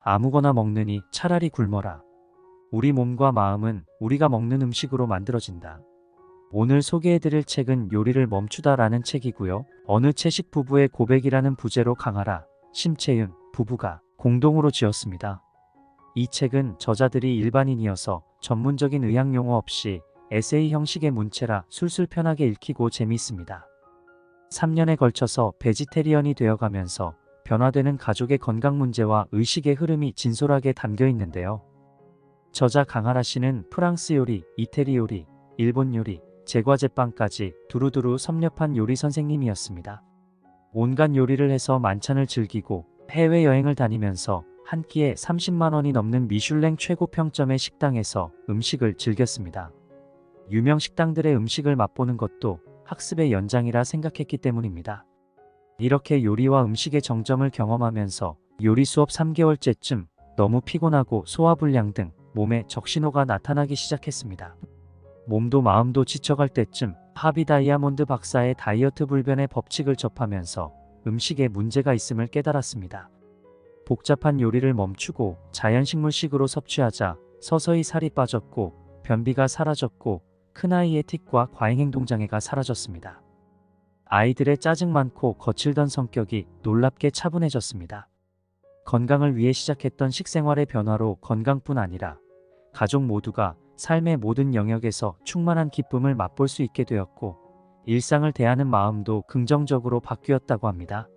아무거나 먹느니 차라리 굶어라. 우리 몸과 마음은 우리가 먹는 음식으로 만들어진다. 오늘 소개해드릴 책은 요리를 멈추다라는 책이고요. 어느 채식 부부의 고백이라는 부제로 강하라, 심채윤 부부가 공동으로 지었습니다. 이 책은 저자들이 일반인이어서 전문적인 의학 용어 없이 에세이 형식의 문체라 술술 편하게 읽히고 재미있습니다. 3년에 걸쳐서 베지테리언이 되어가면서 변화되는 가족의 건강 문제와 의식의 흐름이 진솔하게 담겨 있는데요. 저자 강하라 씨는 프랑스 요리, 이태리 요리, 일본 요리, 제과제빵까지 두루두루 섭렵한 요리 선생님이었습니다. 온갖 요리를 해서 만찬을 즐기고 해외여행을 다니면서 한 끼에 30만 원이 넘는 미슐랭 최고 평점의 식당에서 음식을 즐겼습니다. 유명 식당들의 음식을 맛보는 것도 학습의 연장이라 생각했기 때문입니다. 이렇게 요리와 음식의 정점을 경험하면서 요리 수업 3개월째쯤 너무 피곤하고 소화불량 등 몸에 적신호가 나타나기 시작했습니다. 몸도 마음도 지쳐갈 때쯤 하비 다이아몬드 박사의 다이어트 불변의 법칙을 접하면서 음식에 문제가 있음을 깨달았습니다. 복잡한 요리를 멈추고 자연식물식으로 섭취하자 서서히 살이 빠졌고 변비가 사라졌고 큰아이의 틱과 과잉행동장애가 사라졌습니다. 아이들의 짜증 많고 거칠던 성격이 놀랍게 차분해졌습니다. 건강을 위해 시작했던 식생활의 변화로 건강뿐 아니라 가족 모두가 삶의 모든 영역에서 충만한 기쁨을 맛볼 수 있게 되었고 일상을 대하는 마음도 긍정적으로 바뀌었다고 합니다.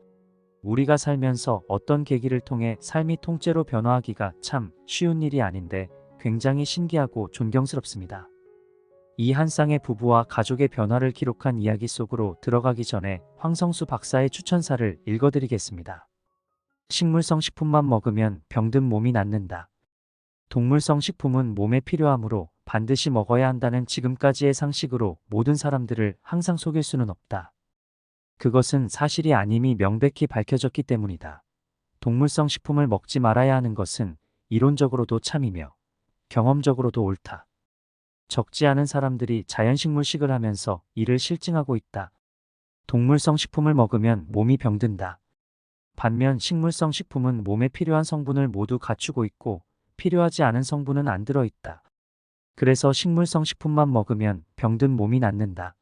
우리가 살면서 어떤 계기를 통해 삶이 통째로 변화하기가 참 쉬운 일이 아닌데 굉장히 신기하고 존경스럽습니다. 이 한 쌍의 부부와 가족의 변화를 기록한 이야기 속으로 들어가기 전에 황성수 박사의 추천사를 읽어드리겠습니다. 식물성 식품만 먹으면 병든 몸이 낫는다. 동물성 식품은 몸에 필요하므로 반드시 먹어야 한다는 지금까지의 상식으로 모든 사람들을 항상 속일 수는 없다. 그것은 사실이 아님이 명백히 밝혀졌기 때문이다. 동물성 식품을 먹지 말아야 하는 것은 이론적으로도 참이며 경험적으로도 옳다. 적지 않은 사람들이 자연식물식을 하면서 이를 실증하고 있다. 동물성 식품을 먹으면 몸이 병든다. 반면 식물성 식품은 몸에 필요한 성분을 모두 갖추고 있고 필요하지 않은 성분은 안 들어있다. 그래서 식물성 식품만 먹으면 병든 몸이 낫는다.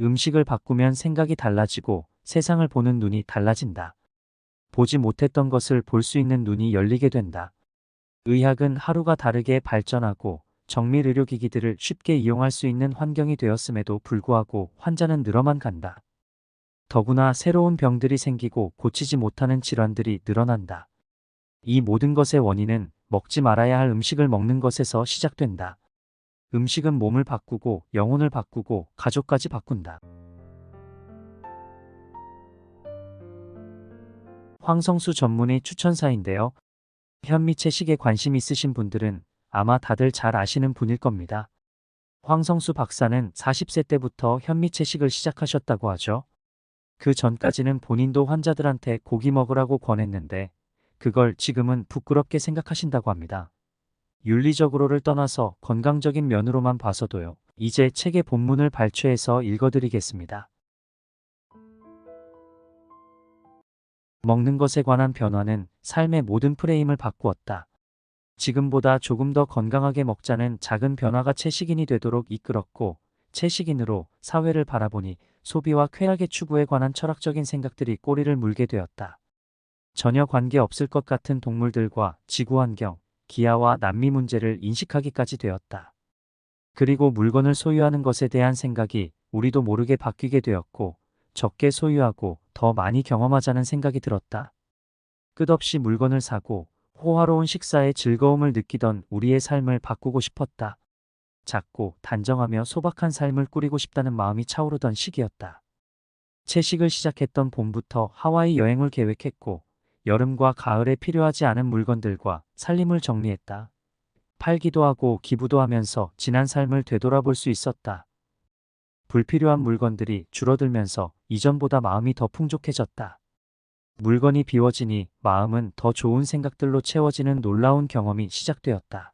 음식을 바꾸면 생각이 달라지고 세상을 보는 눈이 달라진다. 보지 못했던 것을 볼 수 있는 눈이 열리게 된다. 의학은 하루가 다르게 발전하고 정밀 의료기기들을 쉽게 이용할 수 있는 환경이 되었음에도 불구하고 환자는 늘어만 간다. 더구나 새로운 병들이 생기고 고치지 못하는 질환들이 늘어난다. 이 모든 것의 원인은 먹지 말아야 할 음식을 먹는 것에서 시작된다. 음식은 몸을 바꾸고 영혼을 바꾸고 가족까지 바꾼다. 황성수 전문의 추천사인데요. 현미채식에 관심 있으신 분들은 아마 다들 잘 아시는 분일 겁니다. 황성수 박사는 40세 때부터 현미채식을 시작하셨다고 하죠. 그 전까지는 본인도 환자들한테 고기 먹으라고 권했는데 그걸 지금은 부끄럽게 생각하신다고 합니다. 윤리적으로를 떠나서 건강적인 면으로만 봐서도요. 이제 책의 본문을 발췌해서 읽어드리겠습니다. 먹는 것에 관한 변화는 삶의 모든 프레임을 바꾸었다. 지금보다 조금 더 건강하게 먹자는 작은 변화가 채식인이 되도록 이끌었고 채식인으로 사회를 바라보니 소비와 쾌락의 추구에 관한 철학적인 생각들이 꼬리를 물게 되었다. 전혀 관계없을 것 같은 동물들과 지구환경, 기아와 남미 문제를 인식하기까지 되었다. 그리고 물건을 소유하는 것에 대한 생각이 우리도 모르게 바뀌게 되었고 적게 소유하고 더 많이 경험하자는 생각이 들었다. 끝없이 물건을 사고 호화로운 식사의 즐거움을 느끼던 우리의 삶을 바꾸고 싶었다. 작고 단정하며 소박한 삶을 꾸리고 싶다는 마음이 차오르던 시기였다. 채식을 시작했던 봄부터 하와이 여행을 계획했고 여름과 가을에 필요하지 않은 물건들과 살림을 정리했다. 팔기도 하고 기부도 하면서 지난 삶을 되돌아볼 수 있었다. 불필요한 물건들이 줄어들면서 이전보다 마음이 더 풍족해졌다. 물건이 비워지니 마음은 더 좋은 생각들로 채워지는 놀라운 경험이 시작되었다.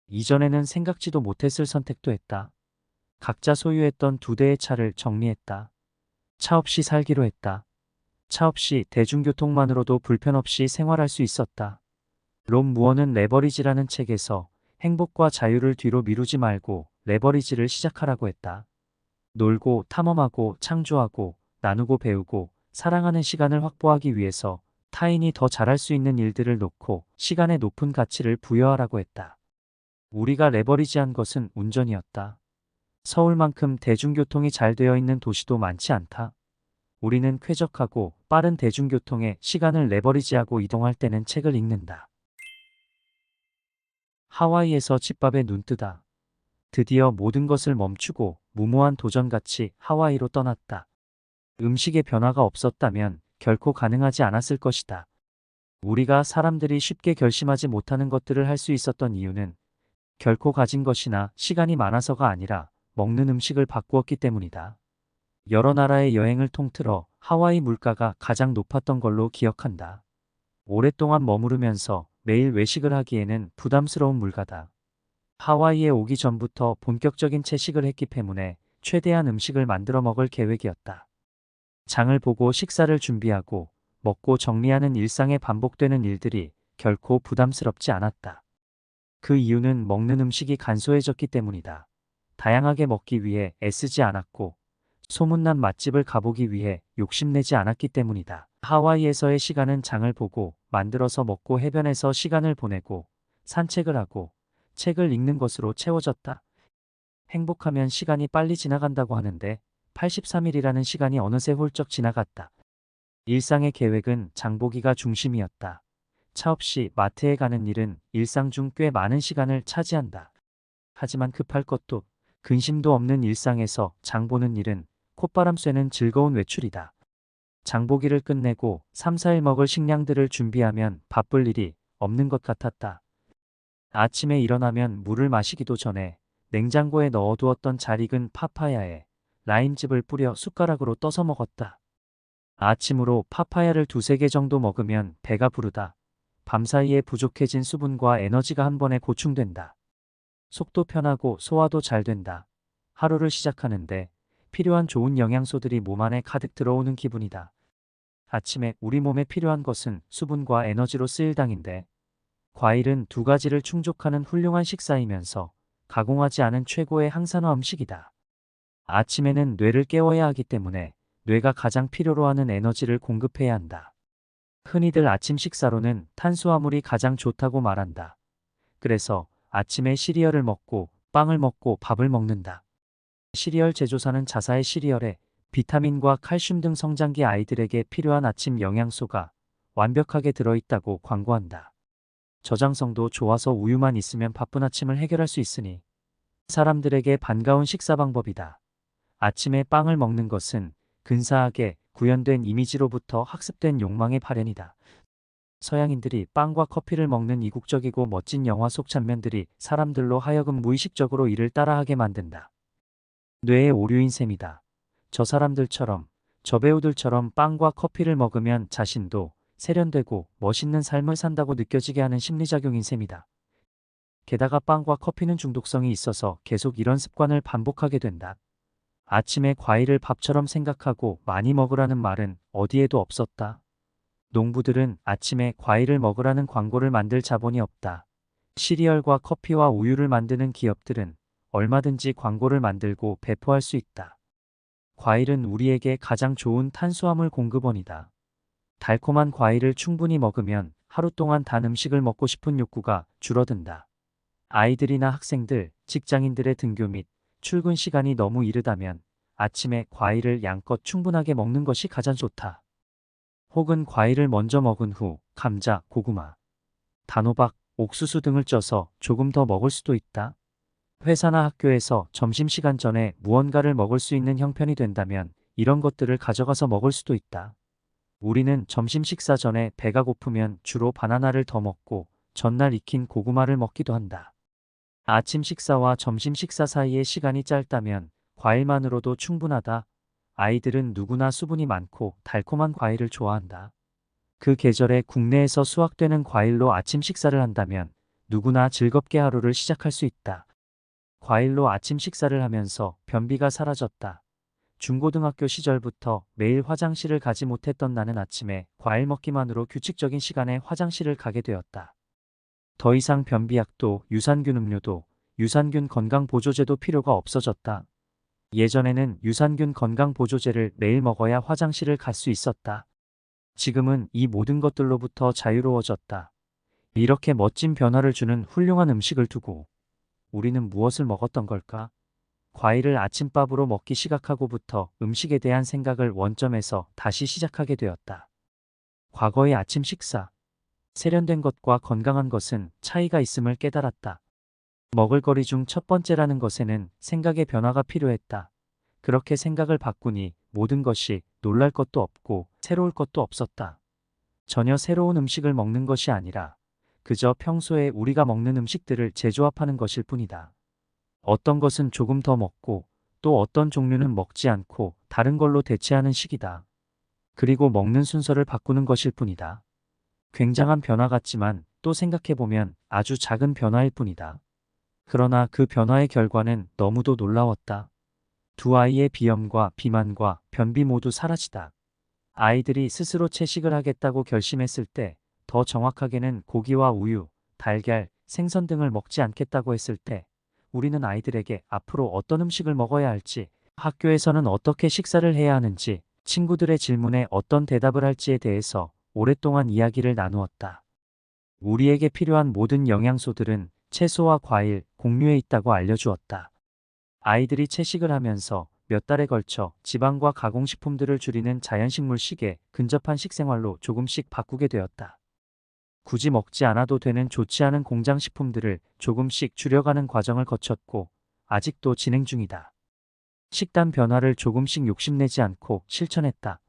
이전에는 생각지도 못했을 선택도 했다. 각자 소유했던 2대의 차를 정리했다. 차 없이 살기로 했다. 차 없이 대중교통만으로도 불편 없이 생활할 수 있었다. 롬 무어는 레버리지라는 책에서 행복과 자유를 뒤로 미루지 말고 레버리지를 시작하라고 했다. 놀고 탐험하고 창조하고 나누고 배우고 사랑하는 시간을 확보하기 위해서 타인이 더 잘할 수 있는 일들을 놓고 시간에 높은 가치를 부여하라고 했다. 우리가 레버리지한 것은 운전이었다. 서울만큼 대중교통이 잘 되어 있는 도시도 많지 않다. 우리는 쾌적하고 빠른 대중교통에 시간을 레버리지하고 이동할 때는 책을 읽는다. 하와이에서 집밥에 눈뜨다. 드디어 모든 것을 멈추고 무모한 도전같이 하와이로 떠났다. 음식의 변화가 없었다면 결코 가능하지 않았을 것이다. 우리가 사람들이 쉽게 결심하지 못하는 것들을 할 수 있었던 이유는 결코 가진 것이나 시간이 많아서가 아니라 먹는 음식을 바꾸었기 때문이다. 여러 나라의 여행을 통틀어 하와이 물가가 가장 높았던 걸로 기억한다. 오랫동안 머무르면서 매일 외식을 하기에는 부담스러운 물가다. 하와이에 오기 전부터 본격적인 채식을 했기 때문에 최대한 음식을 만들어 먹을 계획이었다. 장을 보고 식사를 준비하고 먹고 정리하는 일상에 반복되는 일들이 결코 부담스럽지 않았다. 그 이유는 먹는 음식이 간소해졌기 때문이다. 다양하게 먹기 위해 애쓰지 않았고 소문난 맛집을 가보기 위해 욕심내지 않았기 때문이다. 하와이에서의 시간은 장을 보고 만들어서 먹고 해변에서 시간을 보내고 산책을 하고 책을 읽는 것으로 채워졌다. 행복하면 시간이 빨리 지나간다고 하는데 83일이라는 시간이 어느새 훌쩍 지나갔다. 일상의 계획은 장보기가 중심이었다. 차 없이 마트에 가는 일은 일상 중 꽤 많은 시간을 차지한다. 하지만 급할 것도 근심도 없는 일상에서 장보는 일은 콧바람 쐬는 즐거운 외출이다. 장보기를 끝내고 3, 4일 먹을 식량들을 준비하면 바쁠 일이 없는 것 같았다. 아침에 일어나면 물을 마시기도 전에 냉장고에 넣어두었던 잘 익은 파파야에 라임즙을 뿌려 숟가락으로 떠서 먹었다. 아침으로 파파야를 2~3개 정도 먹으면 배가 부르다. 밤사이에 부족해진 수분과 에너지가 한 번에 보충된다. 속도 편하고 소화도 잘 된다. 하루를 시작하는데 필요한 좋은 영양소들이 몸 안에 가득 들어오는 기분이다. 아침에 우리 몸에 필요한 것은 수분과 에너지로 쓰일 당인데 과일은 2가지를 충족하는 훌륭한 식사이면서 가공하지 않은 최고의 항산화 음식이다. 아침에는 뇌를 깨워야 하기 때문에 뇌가 가장 필요로 하는 에너지를 공급해야 한다. 흔히들 아침 식사로는 탄수화물이 가장 좋다고 말한다. 그래서 아침에 시리얼을 먹고 빵을 먹고 밥을 먹는다. 시리얼 제조사는 자사의 시리얼에 비타민과 칼슘 등 성장기 아이들에게 필요한 아침 영양소가 완벽하게 들어있다고 광고한다. 저장성도 좋아서 우유만 있으면 바쁜 아침을 해결할 수 있으니 사람들에게 반가운 식사 방법이다. 아침에 빵을 먹는 것은 근사하게 구현된 이미지로부터 학습된 욕망의 발현이다. 서양인들이 빵과 커피를 먹는 이국적이고 멋진 영화 속 장면들이 사람들로 하여금 무의식적으로 이를 따라하게 만든다. 뇌의 오류인 셈이다. 저 사람들처럼, 저 배우들처럼 빵과 커피를 먹으면 자신도 세련되고 멋있는 삶을 산다고 느껴지게 하는 심리작용인 셈이다. 게다가 빵과 커피는 중독성이 있어서 계속 이런 습관을 반복하게 된다. 아침에 과일을 밥처럼 생각하고 많이 먹으라는 말은 어디에도 없었다. 농부들은 아침에 과일을 먹으라는 광고를 만들 자본이 없다. 시리얼과 커피와 우유를 만드는 기업들은 얼마든지 광고를 만들고 배포할 수 있다. 과일은 우리에게 가장 좋은 탄수화물 공급원이다. 달콤한 과일을 충분히 먹으면 하루 동안 단 음식을 먹고 싶은 욕구가 줄어든다. 아이들이나 학생들, 직장인들의 등교 및 출근 시간이 너무 이르다면 아침에 과일을 양껏 충분하게 먹는 것이 가장 좋다. 혹은 과일을 먼저 먹은 후 감자, 고구마, 단호박, 옥수수 등을 쪄서 조금 더 먹을 수도 있다. 회사나 학교에서 점심시간 전에 무언가를 먹을 수 있는 형편이 된다면 이런 것들을 가져가서 먹을 수도 있다. 우리는 점심 식사 전에 배가 고프면 주로 바나나를 더 먹고 전날 익힌 고구마를 먹기도 한다. 아침 식사와 점심 식사 사이의 시간이 짧다면 과일만으로도 충분하다. 아이들은 누구나 수분이 많고 달콤한 과일을 좋아한다. 그 계절에 국내에서 수확되는 과일로 아침 식사를 한다면 누구나 즐겁게 하루를 시작할 수 있다. 과일로 아침 식사를 하면서 변비가 사라졌다. 중고등학교 시절부터 매일 화장실을 가지 못했던 나는 아침에 과일 먹기만으로 규칙적인 시간에 화장실을 가게 되었다. 더 이상 변비약도 유산균 음료도 유산균 건강보조제도 필요가 없어졌다. 예전에는 유산균 건강보조제를 매일 먹어야 화장실을 갈 수 있었다. 지금은 이 모든 것들로부터 자유로워졌다. 이렇게 멋진 변화를 주는 훌륭한 음식을 두고 우리는 무엇을 먹었던 걸까? 과일을 아침밥으로 먹기 시작하고부터 음식에 대한 생각을 원점에서 다시 시작하게 되었다. 과거의 아침 식사. 세련된 것과 건강한 것은 차이가 있음을 깨달았다. 먹을거리 중 첫 번째라는 것에는 생각의 변화가 필요했다. 그렇게 생각을 바꾸니 모든 것이 놀랄 것도 없고 새로울 것도 없었다. 전혀 새로운 음식을 먹는 것이 아니라 그저 평소에 우리가 먹는 음식들을 재조합하는 것일 뿐이다. 어떤 것은 조금 더 먹고 또 어떤 종류는 먹지 않고 다른 걸로 대체하는 식이다. 그리고 먹는 순서를 바꾸는 것일 뿐이다. 굉장한 변화 같지만 또 생각해보면 아주 작은 변화일 뿐이다. 그러나 그 변화의 결과는 너무도 놀라웠다. 두 아이의 비염과 비만과 변비 모두 사라지다. 아이들이 스스로 채식을 하겠다고 결심했을 때, 더 정확하게는 고기와 우유, 달걀, 생선 등을 먹지 않겠다고 했을 때, 우리는 아이들에게 앞으로 어떤 음식을 먹어야 할지, 학교에서는 어떻게 식사를 해야 하는지, 친구들의 질문에 어떤 대답을 할지에 대해서 오랫동안 이야기를 나누었다. 우리에게 필요한 모든 영양소들은 채소와 과일, 곡류에 있다고 알려주었다. 아이들이 채식을 하면서 몇 달에 걸쳐 지방과 가공식품들을 줄이는 자연식물식에 근접한 식생활로 조금씩 바꾸게 되었다. 굳이 먹지 않아도 되는 좋지 않은 공장식품들을 조금씩 줄여가는 과정을 거쳤고 아직도 진행 중이다. 식단 변화를 조금씩 욕심내지 않고 실천했다.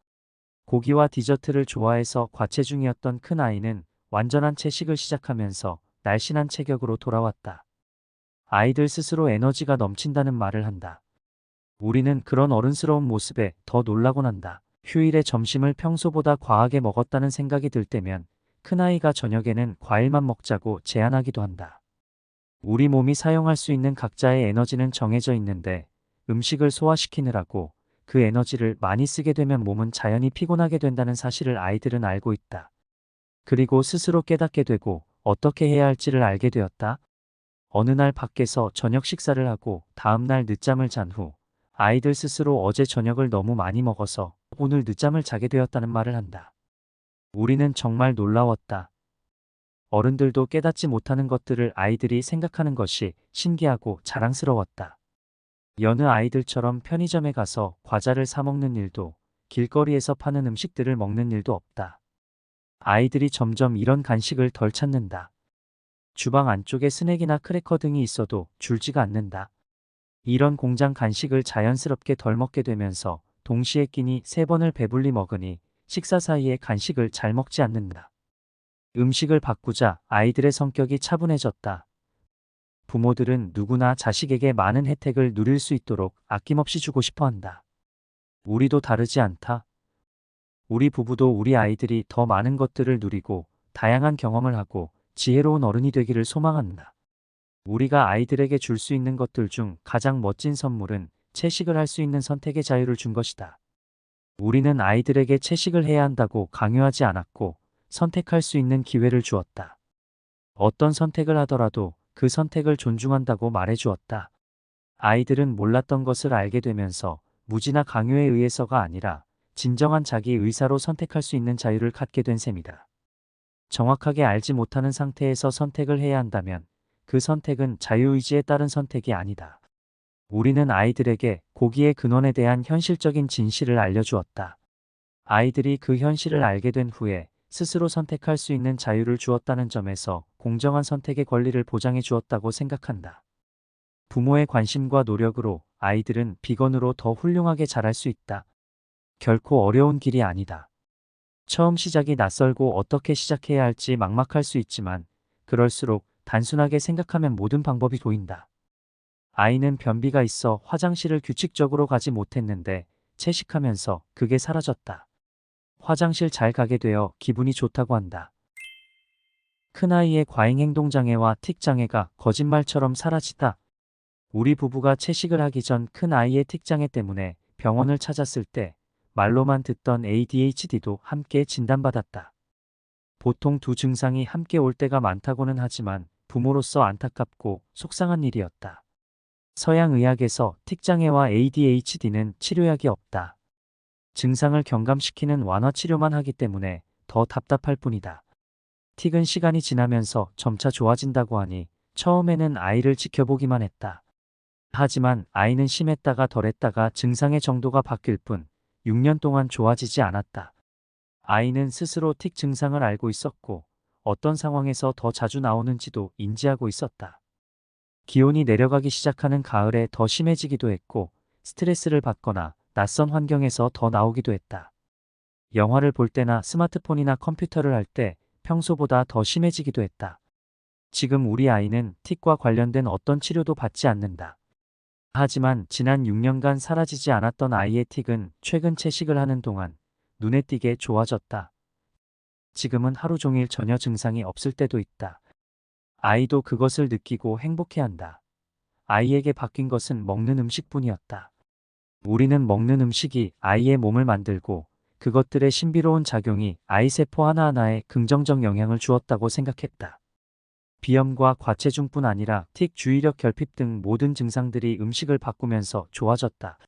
고기와 디저트를 좋아해서 과체중이었던 큰아이는 완전한 채식을 시작하면서 날씬한 체격으로 돌아왔다. 아이들 스스로 에너지가 넘친다는 말을 한다. 우리는 그런 어른스러운 모습에 더 놀라곤 한다. 휴일에 점심을 평소보다 과하게 먹었다는 생각이 들 때면 큰아이가 저녁에는 과일만 먹자고 제안하기도 한다. 우리 몸이 사용할 수 있는 각자의 에너지는 정해져 있는데 음식을 소화시키느라고 그 에너지를 많이 쓰게 되면 몸은 자연히 피곤하게 된다는 사실을 아이들은 알고 있다. 그리고 스스로 깨닫게 되고 어떻게 해야 할지를 알게 되었다. 어느 날 밖에서 저녁 식사를 하고 다음 날 늦잠을 잔 후 아이들 스스로 어제 저녁을 너무 많이 먹어서 오늘 늦잠을 자게 되었다는 말을 한다. 우리는 정말 놀라웠다. 어른들도 깨닫지 못하는 것들을 아이들이 생각하는 것이 신기하고 자랑스러웠다. 여느 아이들처럼 편의점에 가서 과자를 사 먹는 일도 길거리에서 파는 음식들을 먹는 일도 없다. 아이들이 점점 이런 간식을 덜 찾는다. 주방 안쪽에 스낵이나 크래커 등이 있어도 줄지가 않는다. 이런 공장 간식을 자연스럽게 덜 먹게 되면서 동시에 끼니 3번을 배불리 먹으니 식사 사이에 간식을 잘 먹지 않는다. 음식을 바꾸자 아이들의 성격이 차분해졌다. 부모들은 누구나 자식에게 많은 혜택을 누릴 수 있도록 아낌없이 주고 싶어 한다. 우리도 다르지 않다. 우리 부부도 우리 아이들이 더 많은 것들을 누리고 다양한 경험을 하고 지혜로운 어른이 되기를 소망한다. 우리가 아이들에게 줄 수 있는 것들 중 가장 멋진 선물은 채식을 할 수 있는 선택의 자유를 준 것이다. 우리는 아이들에게 채식을 해야 한다고 강요하지 않았고 선택할 수 있는 기회를 주었다. 어떤 선택을 하더라도 그 선택을 존중한다고 말해주었다. 아이들은 몰랐던 것을 알게 되면서 무지나 강요에 의해서가 아니라 진정한 자기 의사로 선택할 수 있는 자유를 갖게 된 셈이다. 정확하게 알지 못하는 상태에서 선택을 해야 한다면 그 선택은 자유의지에 따른 선택이 아니다. 우리는 아이들에게 고기의 근원에 대한 현실적인 진실을 알려주었다. 아이들이 그 현실을 알게 된 후에 스스로 선택할 수 있는 자유를 주었다는 점에서 공정한 선택의 권리를 보장해 주었다고 생각한다. 부모의 관심과 노력으로 아이들은 비건으로 더 훌륭하게 자랄 수 있다. 결코 어려운 길이 아니다. 처음 시작이 낯설고 어떻게 시작해야 할지 막막할 수 있지만 그럴수록 단순하게 생각하면 모든 방법이 보인다. 아이는 변비가 있어 화장실을 규칙적으로 가지 못했는데 채식하면서 그게 사라졌다. 화장실 잘 가게 되어 기분이 좋다고 한다. 큰아이의 과잉행동장애와 틱장애가 거짓말처럼 사라지다. 우리 부부가 채식을 하기 전 큰아이의 틱장애 때문에 병원을 찾았을 때 말로만 듣던 ADHD도 함께 진단받았다. 보통 두 증상이 함께 올 때가 많다고는 하지만 부모로서 안타깝고 속상한 일이었다. 서양 의학에서 틱장애와 ADHD는 치료약이 없다. 증상을 경감시키는 완화 치료만 하기 때문에 더 답답할 뿐이다. 틱은 시간이 지나면서 점차 좋아진다고 하니 처음에는 아이를 지켜보기만 했다. 하지만 아이는 심했다가 덜했다가 증상의 정도가 바뀔 뿐 6년 동안 좋아지지 않았다. 아이는 스스로 틱 증상을 알고 있었고 어떤 상황에서 더 자주 나오는지도 인지하고 있었다. 기온이 내려가기 시작하는 가을에 더 심해지기도 했고 스트레스를 받거나 낯선 환경에서 더 나오기도 했다. 영화를 볼 때나 스마트폰이나 컴퓨터를 할 때 평소보다 더 심해지기도 했다. 지금 우리 아이는 틱과 관련된 어떤 치료도 받지 않는다. 하지만 지난 6년간 사라지지 않았던 아이의 틱은 최근 채식을 하는 동안 눈에 띄게 좋아졌다. 지금은 하루 종일 전혀 증상이 없을 때도 있다. 아이도 그것을 느끼고 행복해한다. 아이에게 바뀐 것은 먹는 음식뿐이었다. 우리는 먹는 음식이 아이의 몸을 만들고 그것들의 신비로운 작용이 아이 세포 하나하나에 긍정적 영향을 주었다고 생각했다. 비염과 과체중뿐 아니라 틱, 주의력 결핍 등 모든 증상들이 음식을 바꾸면서 좋아졌다.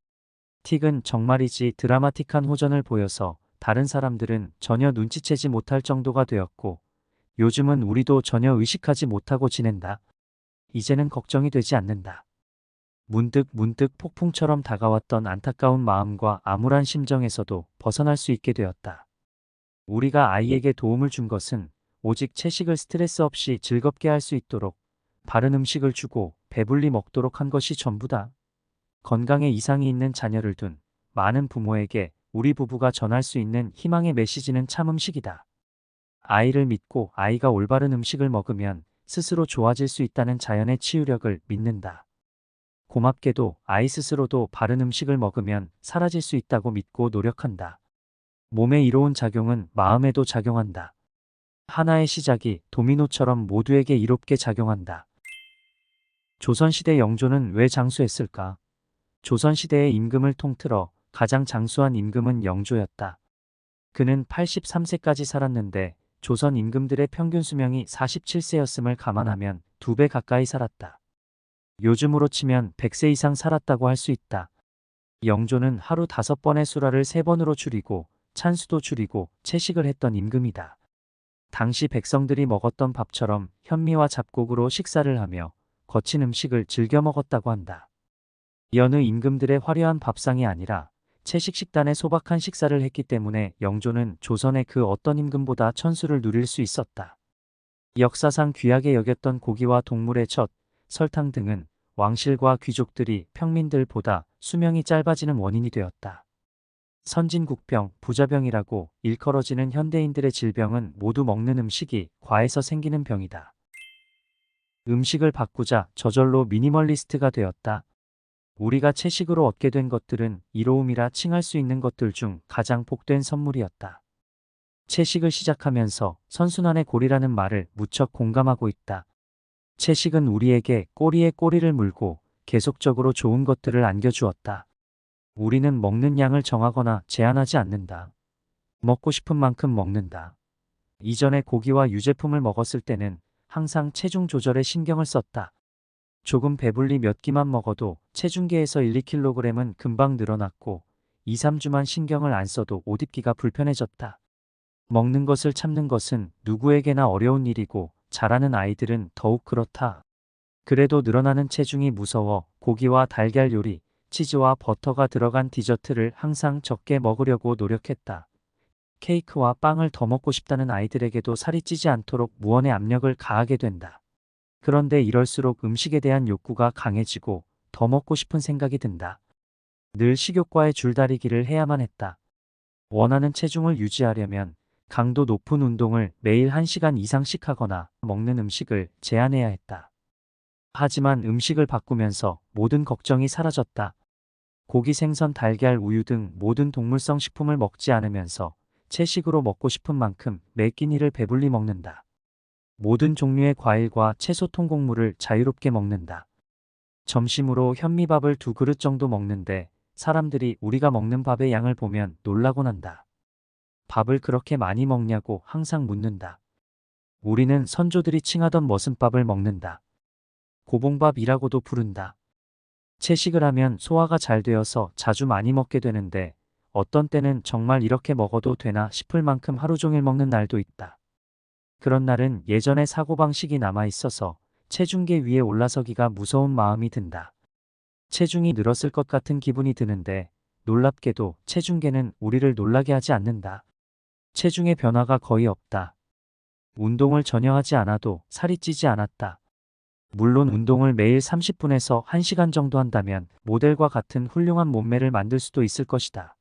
틱은 정말이지 드라마틱한 호전을 보여서 다른 사람들은 전혀 눈치채지 못할 정도가 되었고 요즘은 우리도 전혀 의식하지 못하고 지낸다. 이제는 걱정이 되지 않는다. 문득 폭풍처럼 다가왔던 안타까운 마음과 암울한 심정에서도 벗어날 수 있게 되었다. 우리가 아이에게 도움을 준 것은 오직 채식을 스트레스 없이 즐겁게 할 수 있도록 바른 음식을 주고 배불리 먹도록 한 것이 전부다. 건강에 이상이 있는 자녀를 둔 많은 부모에게 우리 부부가 전할 수 있는 희망의 메시지는 참 음식이다. 아이를 믿고 아이가 올바른 음식을 먹으면 스스로 좋아질 수 있다는 자연의 치유력을 믿는다. 고맙게도 아이 스스로도 바른 음식을 먹으면 사라질 수 있다고 믿고 노력한다. 몸에 이로운 작용은 마음에도 작용한다. 하나의 시작이 도미노처럼 모두에게 이롭게 작용한다. 조선시대 영조는 왜 장수했을까? 조선시대의 임금을 통틀어 가장 장수한 임금은 영조였다. 그는 83세까지 살았는데 조선 임금들의 평균 수명이 47세였음을 감안하면 2배 가까이 살았다. 요즘으로 치면 100세 이상 살았다고 할 수 있다. 영조는 하루 5번의 수라를 3번으로 줄이고 찬수도 줄이고 채식을 했던 임금이다. 당시 백성들이 먹었던 밥처럼 현미와 잡곡으로 식사를 하며 거친 음식을 즐겨 먹었다고 한다. 여느 임금들의 화려한 밥상이 아니라 채식 식단의 소박한 식사를 했기 때문에 영조는 조선의 그 어떤 임금보다 천수를 누릴 수 있었다. 역사상 귀하게 여겼던 고기와 동물의 젖, 설탕 등은 왕실과 귀족들이 평민들보다 수명이 짧아지는 원인이 되었다. 선진국병, 부자병이라고 일컬어지는 현대인들의 질병은 모두 먹는 음식이 과해서 생기는 병이다. 음식을 바꾸자 저절로 미니멀리스트가 되었다. 우리가 채식으로 얻게 된 것들은 이로움이라 칭할 수 있는 것들 중 가장 복된 선물이었다. 채식을 시작하면서 선순환의 고리라는 말을 무척 공감하고 있다. 채식은 우리에게 꼬리에 꼬리를 물고 계속적으로 좋은 것들을 안겨주었다. 우리는 먹는 양을 정하거나 제한하지 않는다. 먹고 싶은 만큼 먹는다. 이전에 고기와 유제품을 먹었을 때는 항상 체중 조절에 신경을 썼다. 조금 배불리 몇 끼만 먹어도 체중계에서 1~2kg은 금방 늘어났고 2~3주만 신경을 안 써도 옷 입기가 불편해졌다. 먹는 것을 참는 것은 누구에게나 어려운 일이고 자라는 아이들은 더욱 그렇다. 그래도 늘어나는 체중이 무서워 고기와 달걀 요리, 치즈와 버터가 들어간 디저트를 항상 적게 먹으려고 노력했다. 케이크와 빵을 더 먹고 싶다는 아이들에게도 살이 찌지 않도록 무언의 압력을 가하게 된다. 그런데 이럴수록 음식에 대한 욕구가 강해지고 더 먹고 싶은 생각이 든다. 늘 식욕과의 줄다리기를 해야만 했다. 원하는 체중을 유지하려면 강도 높은 운동을 매일 1시간 이상씩 하거나 먹는 음식을 제한해야 했다. 하지만 음식을 바꾸면서 모든 걱정이 사라졌다. 고기, 생선, 달걀, 우유 등 모든 동물성 식품을 먹지 않으면서 채식으로 먹고 싶은 만큼 매 끼니를 배불리 먹는다. 모든 종류의 과일과 채소 통곡물을 자유롭게 먹는다. 점심으로 현미밥을 2그릇 정도 먹는데 사람들이 우리가 먹는 밥의 양을 보면 놀라곤 한다. 밥을 그렇게 많이 먹냐고 항상 묻는다. 우리는 선조들이 칭하던 머슴밥을 먹는다. 고봉밥이라고도 부른다. 채식을 하면 소화가 잘 되어서 자주 많이 먹게 되는데 어떤 때는 정말 이렇게 먹어도 되나 싶을 만큼 하루 종일 먹는 날도 있다. 그런 날은 예전의 사고방식이 남아 있어서 체중계 위에 올라서기가 무서운 마음이 든다. 체중이 늘었을 것 같은 기분이 드는데 놀랍게도 체중계는 우리를 놀라게 하지 않는다. 체중의 변화가 거의 없다. 운동을 전혀 하지 않아도 살이 찌지 않았다. 물론 운동을 매일 30분에서 1시간 정도 한다면 모델과 같은 훌륭한 몸매를 만들 수도 있을 것이다.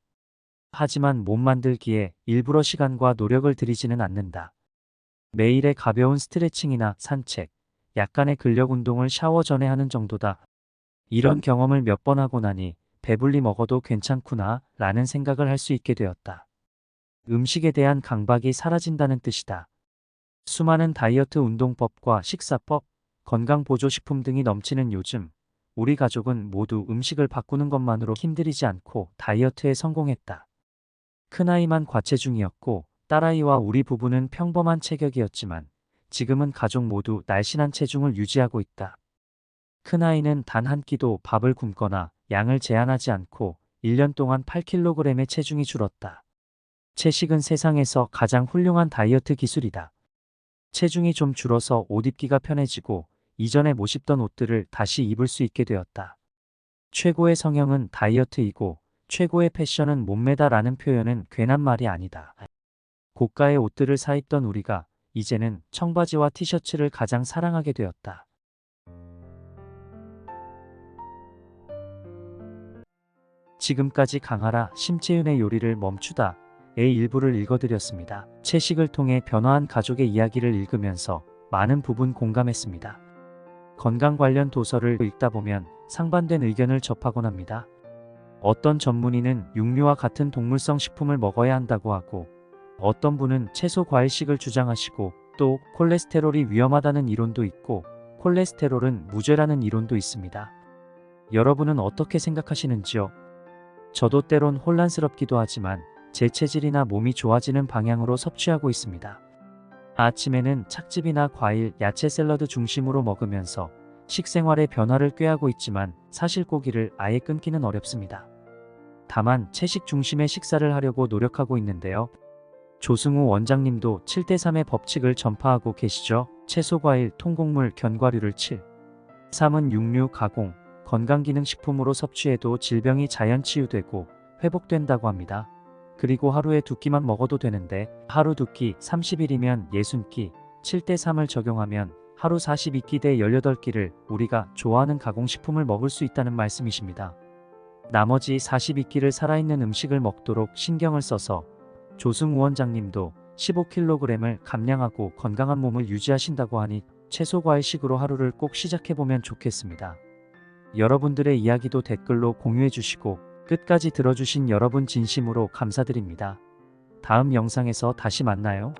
하지만 몸 만들기에 일부러 시간과 노력을 들이지는 않는다. 매일의 가벼운 스트레칭이나 산책, 약간의 근력 운동을 샤워 전에 하는 정도다. 이런 경험을 몇 번 하고 나니 배불리 먹어도 괜찮구나 라는 생각을 할 수 있게 되었다. 음식에 대한 강박이 사라진다는 뜻이다. 수많은 다이어트 운동법과 식사법, 건강보조식품 등이 넘치는 요즘 우리 가족은 모두 음식을 바꾸는 것만으로 힘들이지 않고 다이어트에 성공했다. 큰아이만 과체중이었고 딸아이와 우리 부부는 평범한 체격이었지만 지금은 가족 모두 날씬한 체중을 유지하고 있다. 큰아이는 단 한 끼도 밥을 굶거나 양을 제한하지 않고 1년 동안 8kg의 체중이 줄었다. 채식은 세상에서 가장 훌륭한 다이어트 기술이다. 체중이 좀 줄어서 옷 입기가 편해지고 이전에 못 입던 옷들을 다시 입을 수 있게 되었다. 최고의 성형은 다이어트이고 최고의 패션은 몸매다라는 표현은 괜한 말이 아니다. 고가의 옷들을 사 입던 우리가 이제는 청바지와 티셔츠를 가장 사랑하게 되었다. 지금까지 강하라 심채윤의 요리를 멈추다 의 일부를 읽어드렸습니다. 채식을 통해 변화한 가족의 이야기를 읽으면서 많은 부분 공감했습니다. 건강 관련 도서를 읽다 보면 상반된 의견을 접하곤 합니다. 어떤 전문의는 육류와 같은 동물성 식품을 먹어야 한다고 하고 어떤 분은 채소 과일식을 주장하시고 또 콜레스테롤이 위험하다는 이론도 있고 콜레스테롤은 무죄라는 이론도 있습니다. 여러분은 어떻게 생각하시는지요? 저도 때론 혼란스럽기도 하지만 제 체질이나 몸이 좋아지는 방향으로 섭취하고 있습니다. 아침에는 착즙이나 과일, 야채 샐러드 중심으로 먹으면서 식생활의 변화를 꾀하고 있지만 사실 고기를 아예 끊기는 어렵습니다. 다만 채식 중심의 식사를 하려고 노력하고 있는데요. 조승우 원장님도 7대3의 법칙을 전파하고 계시죠. 채소, 과일, 통곡물, 견과류를 7. 3은 육류, 가공, 건강기능식품으로 섭취해도 질병이 자연 치유되고 회복된다고 합니다. 그리고 하루에 2끼만 먹어도 되는데 하루 2끼 30일이면 60끼, 7대3을 적용하면 하루 42끼 대 18끼를 우리가 좋아하는 가공식품을 먹을 수 있다는 말씀이십니다. 나머지 42끼를 살아있는 음식을 먹도록 신경을 써서 조승우 원장님도 15kg을 감량하고 건강한 몸을 유지하신다고 하니 채소 과일식으로 하루를 꼭 시작해보면 좋겠습니다. 여러분들의 이야기도 댓글로 공유해 주시고 끝까지 들어주신 여러분 진심으로 감사드립니다. 다음 영상에서 다시 만나요.